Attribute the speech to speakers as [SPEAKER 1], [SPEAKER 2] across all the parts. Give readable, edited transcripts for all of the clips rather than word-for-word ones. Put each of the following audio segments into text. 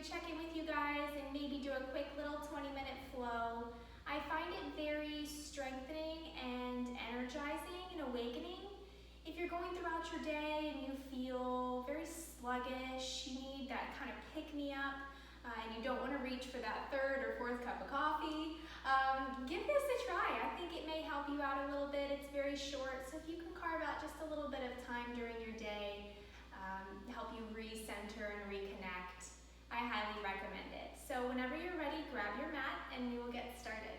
[SPEAKER 1] check in with you guys and maybe do a quick little 20-minute flow. I find it very strengthening and energizing and awakening. If you're going throughout your day and you feel very sluggish, you need that kind of pick-me-up, and you don't want to reach for that third or fourth cup of coffee, give this a try. I think it may help you out a little bit. It's very short, so if you can carve out just a little bit of time during your day, help you recenter and reconnect, I highly recommend it. So whenever you're ready, grab your mat and we will get started.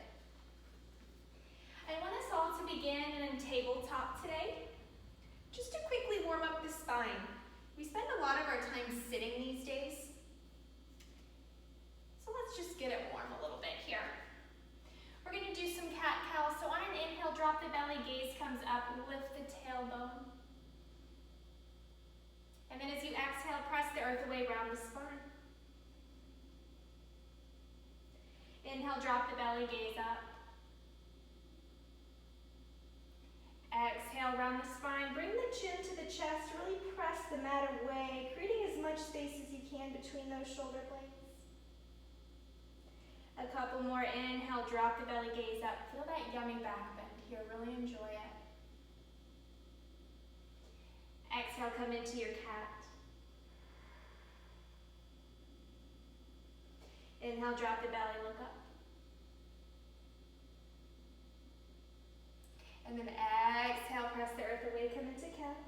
[SPEAKER 1] I want us all to begin in a tabletop today, just to quickly warm up the spine. We spend a lot of our time sitting these days, so let's just get it warm a little bit here. We're going to do some cat-cow. So on an inhale, drop the belly, gaze comes up, lift the tailbone. And then as you exhale, press the earth away around the spine. Inhale, drop the belly, gaze up. Exhale, round the spine. Bring the chin to the chest. Really press the mat away, creating as much space as you can between those shoulder blades. A couple more. Inhale, drop the belly, gaze up. Feel that yummy back bend here. Really enjoy it. Exhale, come into your cat. Inhale, drop the belly, look up. And then exhale, press the earth away, come into cat.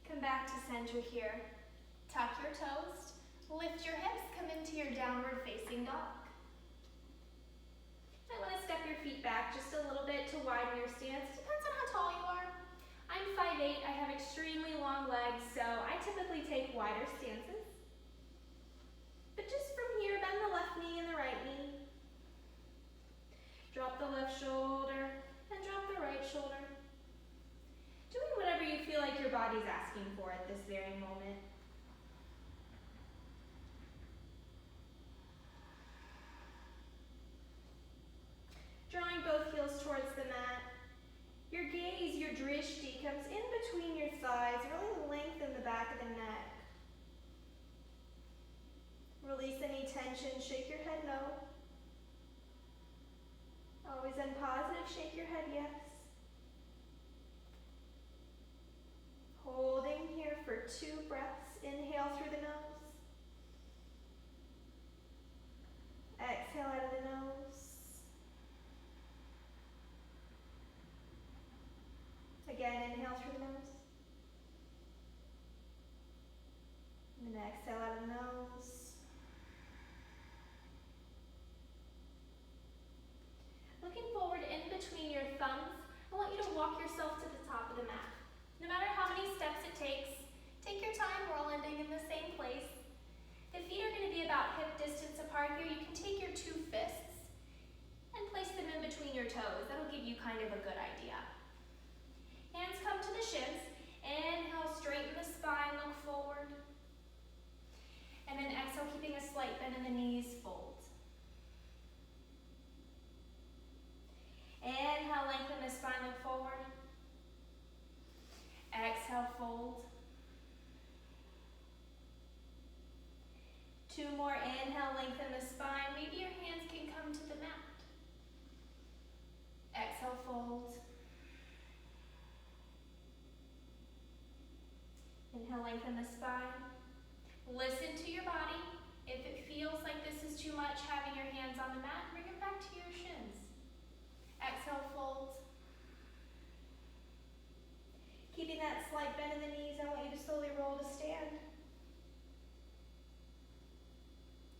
[SPEAKER 1] Come back to center here. Tuck your toes, lift your hips, come into your downward facing dog. I want to step your feet back just a little bit to widen your stance. Depends on how tall you are. I'm 5'8", I have extremely long legs, so I typically take wider stances. But just from here, bend the left knee and the right knee. Drop the left shoulder and drop the right shoulder. Doing whatever you feel like your body's asking for at this very moment. Drawing both heels towards the mat. Your gaze, your drishti, comes in between your thighs. Really lengthen the back of the neck. Release any tension. Shake your head no. Always in positive. Shake your head yes. Holding here for 2 breaths. Inhale through the nose. Exhale out of the nose. Again, inhale through the nose. And then exhale out of the nose. Looking forward in between your thumbs, I want you to walk yourself to the top of the mat. No matter how many steps it takes, take your time. We're all ending in the same place. The feet are going to be about hip distance apart here. You can take your 2 fists and place them in between your toes. That'll give you kind of a good idea. Hands come to the shins. Inhale, straighten the spine, look forward. And then exhale, keeping a slight bend in the knees, fold. Inhale, lengthen the spine, look forward. Exhale, fold. 2 more. Inhale, lengthen the spine. Maybe your hands can come to the mat. Exhale, fold. Inhale, lengthen the spine. Listen to your body. If it feels like this is too much, having your hands on the mat, bring it back to your shins. Exhale, fold. Keeping that slight bend in the knees, I want you to slowly roll to stand.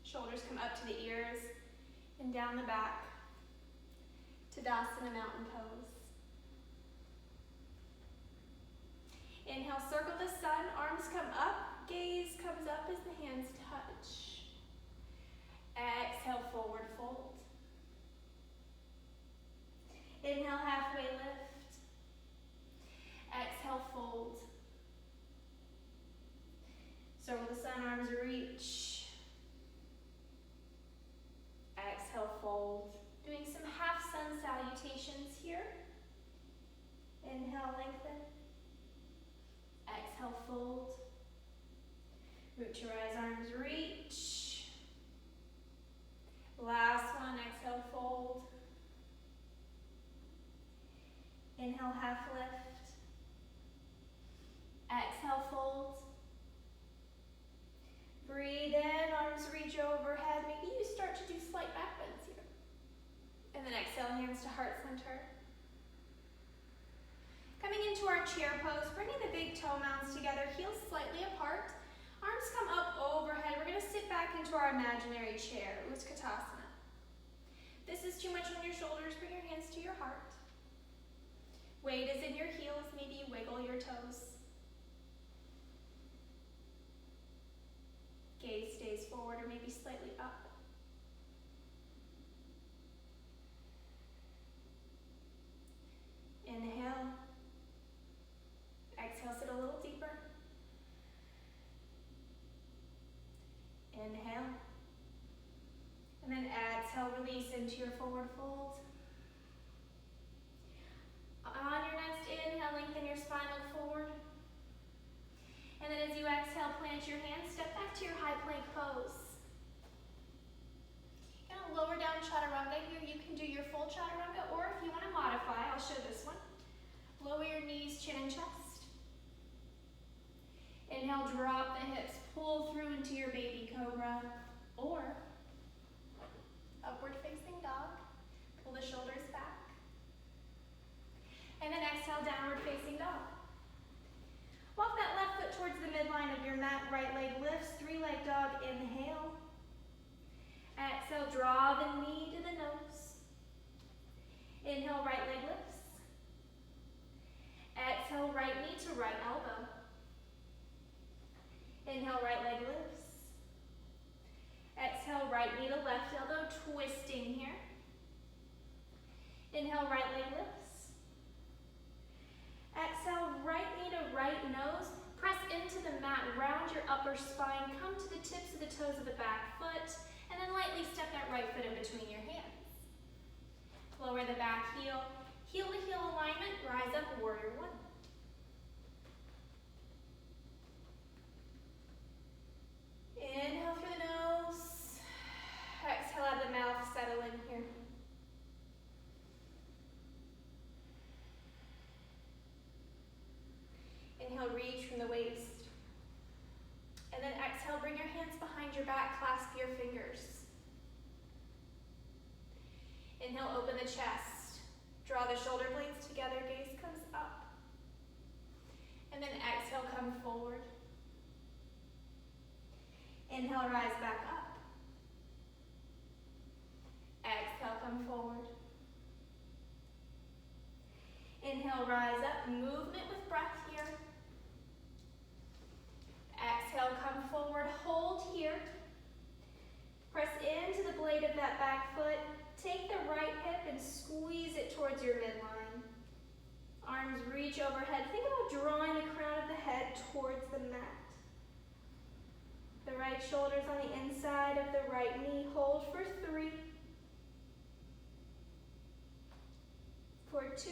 [SPEAKER 1] Shoulders come up to the ears and down the back. Tadasana, mountain pose. Inhale, circle the sun, arms come up, gaze comes up as the hands touch. Exhale, forward fold. Inhale, halfway lift. Exhale, fold. Circle the sun, arms reach. Exhale, fold. Doing some half sun salutations here. Inhale, lengthen. Exhale, fold. Root to rise, arms reach. Last one, exhale, fold. Inhale, half lift. Exhale, fold. Breathe in, arms reach overhead. Maybe you start to do slight back bends here. And then exhale, hands to heart center. Coming into our chair pose, bringing the big toe mounds together, heels slightly apart. Arms come up overhead. We're going to sit back into our imaginary chair, Utkatasana. This is too much on your shoulders, bring your hands to your heart. Weight is in your heels, maybe you wiggle your toes. Gaze stays forward or maybe slightly up. Inhale. Exhale, sit a little deeper. Inhale. And then exhale, release into your forward fold. On your next inhale, lengthen your spine, look forward. And then as you exhale, plant your hands, step back to your high plank pose. You're gonna lower down chaturanga here. You can do your full chaturanga, or if you want to modify, I'll show this one. Lower your knees, chin and chest. Inhale, drop the hips, pull through into your baby cobra, or upward facing dog. Pull the shoulders back. And then exhale, downward facing dog. Walk that left foot towards the midline of your mat, right leg lifts, three-leg dog, inhale. Exhale, draw the knee to the nose. Inhale, right leg lifts. Exhale, right knee to right elbow. Inhale, right leg lifts. Exhale, right knee to left elbow, twisting here. Inhale, right leg lifts. Exhale, right knee to right nose. Press into the mat, round your upper spine, come to the tips of the toes of the back foot, and then lightly step that right foot in between your hands. Lower the back heel, heel to heel alignment, rise up, warrior one. Inhale through the nose, exhale out of the mouth, settle in here. Inhale, reach from the waist. And then exhale, bring your hands behind your back, clasp your fingers. Inhale, open the chest. Draw the shoulder blades together, gaze comes up. And then exhale, come forward. Inhale, rise back up. Exhale, come forward. Inhale, rise up, movement with breath here. Exhale, come forward, hold here. Press into the blade of that back foot. Take the right hip and squeeze it towards your midline. Arms reach overhead. Think about drawing the crown of the head towards the mat. The right shoulder's on the inside of the right knee. Hold for 3. For 2.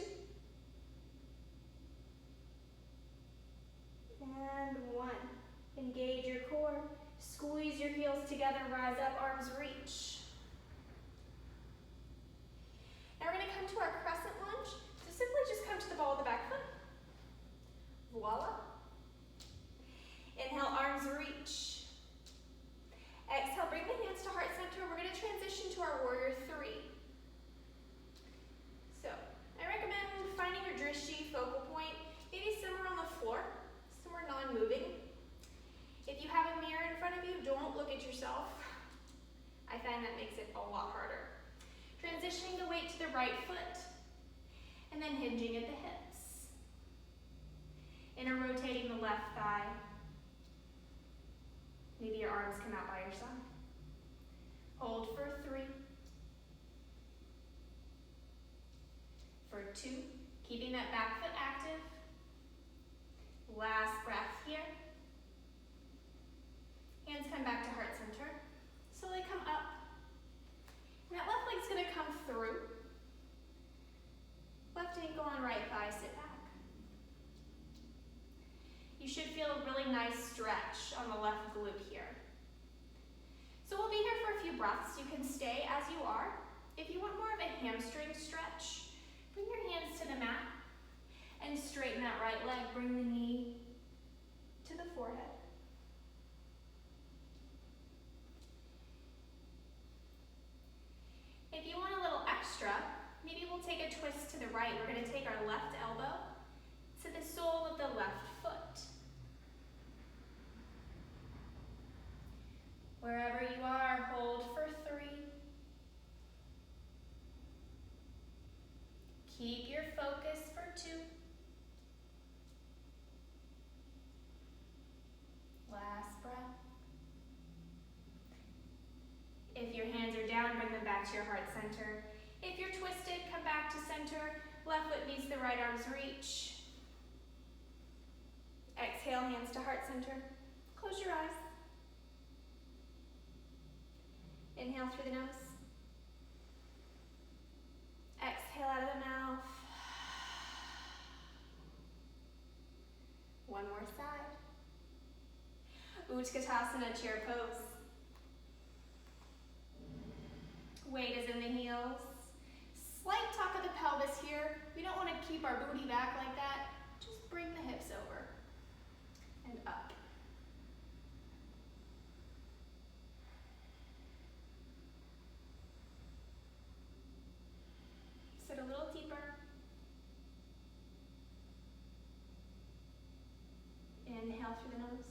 [SPEAKER 1] And 1. Engage your core. Squeeze your heels together. Rise up, arms reach. Now we're going to come to our crescent lunge. So simply just come to the ball of the back foot. Voila. Inhale, arms reach. Exhale, bring the hands to heart center. We're going to transition to our warrior 3. So I recommend finding your drishti focal point, maybe somewhere on the floor, somewhere non-moving. If you have a mirror in front of you, don't look at yourself. I find that makes it a lot harder. Transitioning the weight to the right foot, and then hinging at the hips. Inner rotating the left thigh. Maybe your arms come out by your side. Hold for 3. For 2. Keeping that back foot active. Last breath here. Hands come back to heart center. Slowly come up. And that left leg's going to come through. Left ankle on right thigh, sit back. You should feel a really nice stretch on the left glute here. So we'll be here for a few breaths. You can stay as you are. If you want more of a hamstring stretch, bring your hands to the mat and straighten that right leg. Bring the knee to the forehead. If you want a little extra, maybe we'll take a twist to the right. We're going to take our left elbow to the sole of the left foot. Wherever you are, hold for 3. Keep your focus for 2. Last breath. If your hands are down, bring them back to your heart center. If you're twisted, come back to center. Left foot meets the right arm's reach. Exhale, hands to heart center. Close your eyes. Inhale through the nose. Exhale out of the mouth. One more side. Utkatasana, chair pose. Weight is in the heels. Slight tuck of the pelvis here. We don't want to keep our booty back like that. Just bring the hips over and up. Sit a little deeper. Inhale through the nose.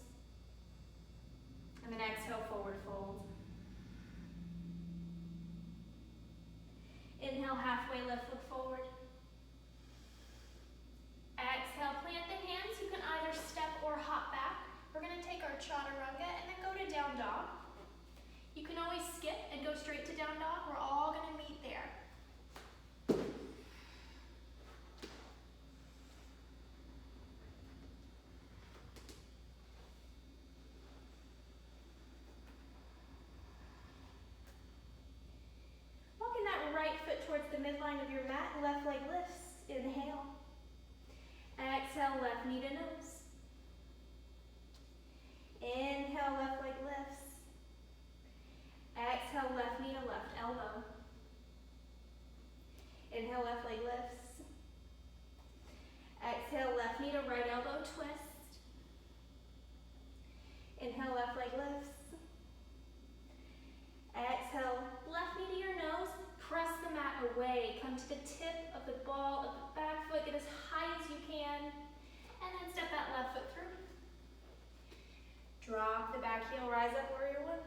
[SPEAKER 1] And then exhale, forward fold. Inhale, halfway lift, look forward. Exhale, plant the hands. You can either step or hop back. We're going to take our chaturanga and then go to down dog. You can always skip and go straight to down dog. We're all going to meet there. Walking that right foot towards the midline of your mat, left leg lifts. Inhale. Exhale, left knee to nose. Inhale, left leg lifts. Exhale, left knee to left elbow. Inhale, left leg lifts. Exhale, left knee to right elbow, twist. Inhale, left leg lifts. Exhale, left knee to your nose. Press the mat away. Come to the tip of the ball of the back foot. Get as high as you can. And then step that left foot through. Drop the back heel, rise up, warrior one.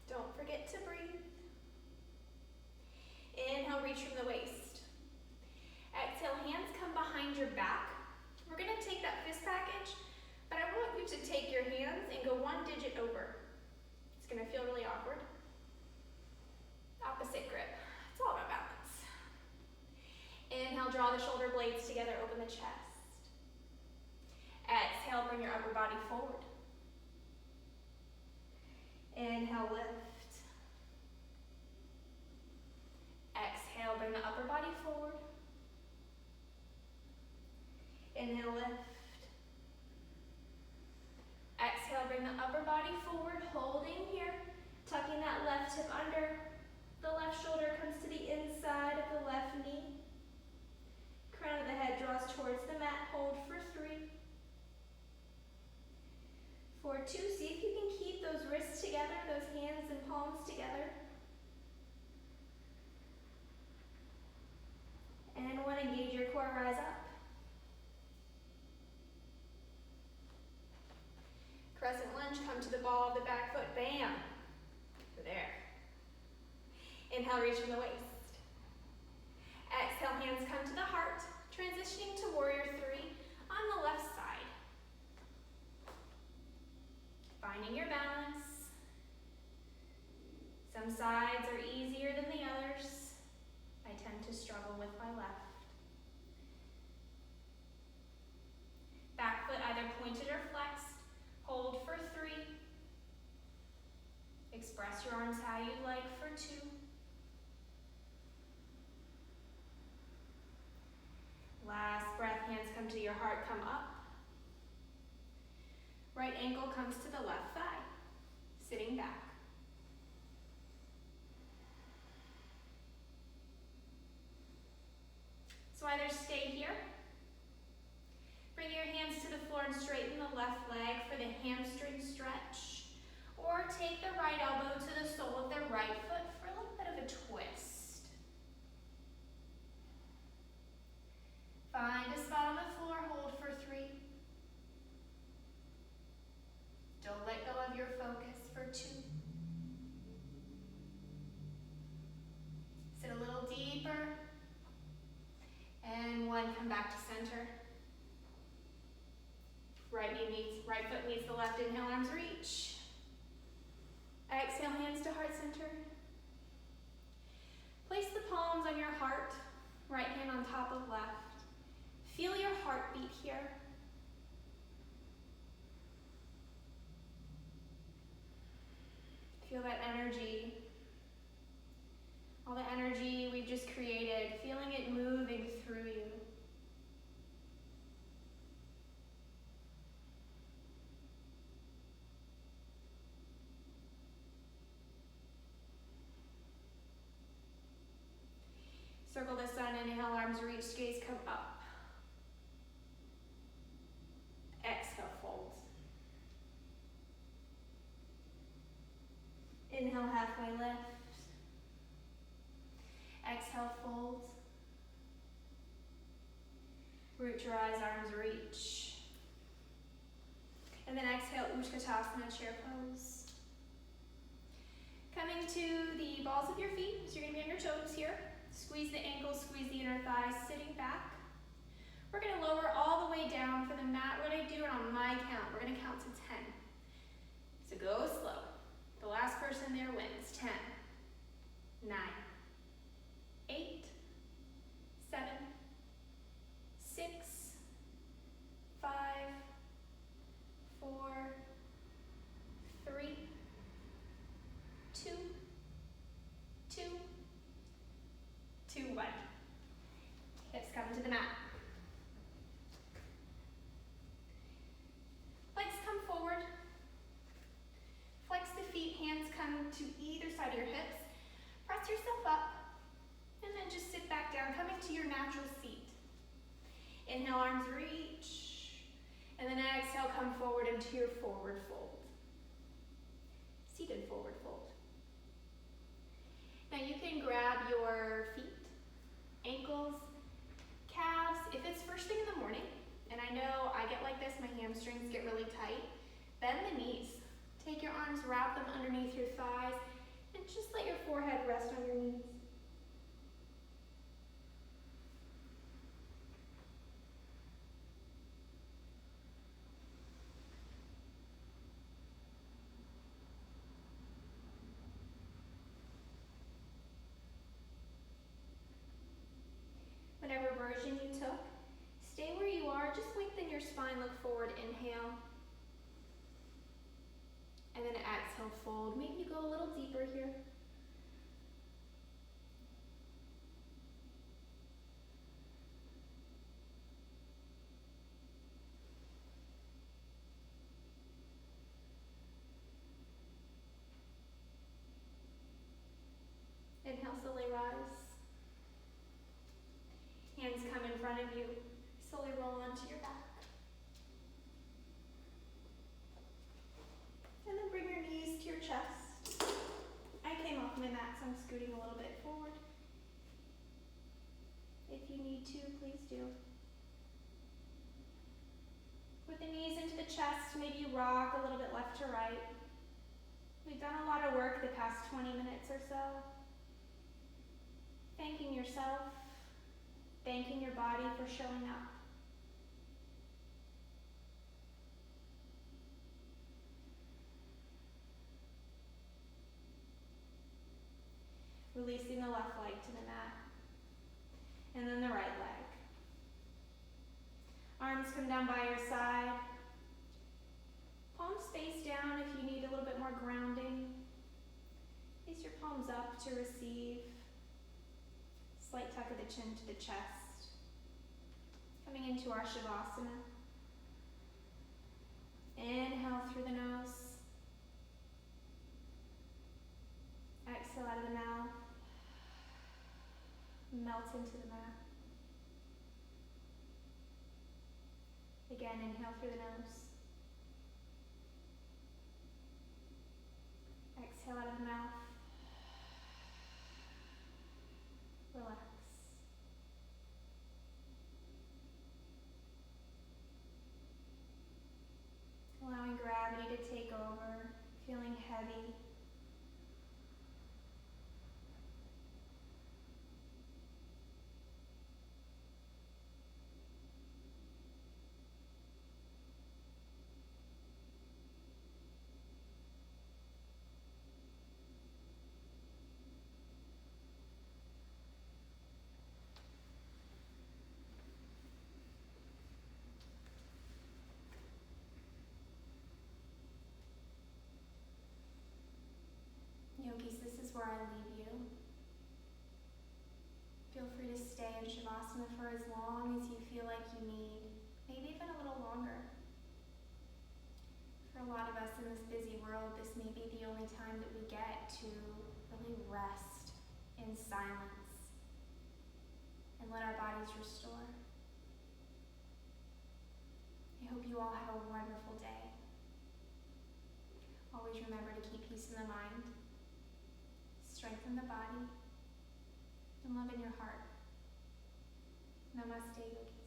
[SPEAKER 1] Don't forget to breathe. Inhale, reach from the waist. Exhale, hands come behind your back. We're going to take that fist package, but I want you to take your hands and go 1 digit over. It's going to feel really awkward. Opposite grip. It's all about balance. Inhale, draw the shoulder blades together, open the chest. Exhale, bring your upper body forward. Inhale, lift. Exhale, bring the upper body forward. Inhale, lift. Exhale, bring the upper body forward, holding here, tucking that left hip under. The left shoulder comes to the inside of the left knee. Crown of the head draws towards the mat, hold for 3. For 2, see if you can keep those wrists together, those hands and palms together. And 1, engage your core, rise up. Crescent lunge, come to the ball of the back foot, bam. There. Inhale, reach from the waist. Exhale, hands come to the heart, transitioning to warrior 3 on the left side. Finding your balance. Some sides are easier than the others. I tend to struggle with my left. Back foot either pointed or flexed. Hold for 3. rest your arms how you'd like for 2. Last breath, hands come to your heart, come up. Right ankle comes to the left thigh, sitting back. So either stay here, bring your hands to the floor and straighten the left leg for the hamstring stretch, or take the right elbow to the sole of the right foot for a little bit of a twist. Find a spot on the floor, hold for 3. Don't let go of your focus for 2. Sit a little deeper. And 1, come back to center. Right foot meets the left, inhale, arms reach. Exhale, hands to heart center. Place the palms on your heart, right hand on top of left. Feel your heartbeat here. Feel that energy. All the energy we've just created, feeling it moving through you. Circle the sun, inhale, arms reach, gaze come up. Exhale, fold. Inhale, halfway lift. Exhale, fold. Root your eyes, arms reach. And then exhale, Utkatasana, chair pose. Coming to the balls of your feet, so you're gonna be on your toes here. Squeeze the ankles, squeeze the inner thighs, sitting back. We're gonna lower all the way down for the mat. We're gonna do it on my count. We're gonna count to 10. So go slow. The last person there wins. 10, 9, 8, 7, 6, 5, 4, 3, 2, 2, 2, 1. Hips come to the mat. Legs come forward. Flex the feet, hands come to either side of your hips. Press yourself up. And then just sit back down, coming to your natural seat. Inhale, arms reach. And then exhale, come forward into your forward fold. Seated forward fold. Now you can grab your feet, ankles, calves. If it's first thing in the morning, and I know I get like this, my hamstrings get really tight, bend the knees. Take your arms, wrap them underneath your thighs, and just let your forehead rest on your knees. Whatever version you took, stay where you are, just lengthen your spine, look forward, inhale. And then exhale, fold. Maybe you go a little deeper here. Inhale, slowly rise. Hands come in front of you. Slowly roll onto your back. And then bring your knees to your chest. I came off my mat, so I'm scooting a little bit forward. If you need to, please do. With the knees into the chest, maybe you rock a little bit left to right. We've done a lot of work the past 20 minutes or so. Thanking yourself, thanking your body for showing up. Releasing the left leg to the mat. And then the right leg. Arms come down by your side. Palms face down if you need a little bit more grounding. to receive. Slight tuck of the chin to the chest. Coming into our Shavasana. Inhale through the nose. Exhale out of the mouth. Melt into the mat. Again, inhale through the nose. Exhale out of the mouth. Relax. Allowing gravity to take over, feeling heavy. Yogis, this is where I leave you. Feel free to stay in Shavasana for as long as you feel like you need, maybe even a little longer. For a lot of us in this busy world, this may be the only time that we get to really rest in silence and let our bodies restore. I hope you all have a wonderful day. Always remember to keep peace in the mind, strengthen the body, and love in your heart. Namaste, Yogi.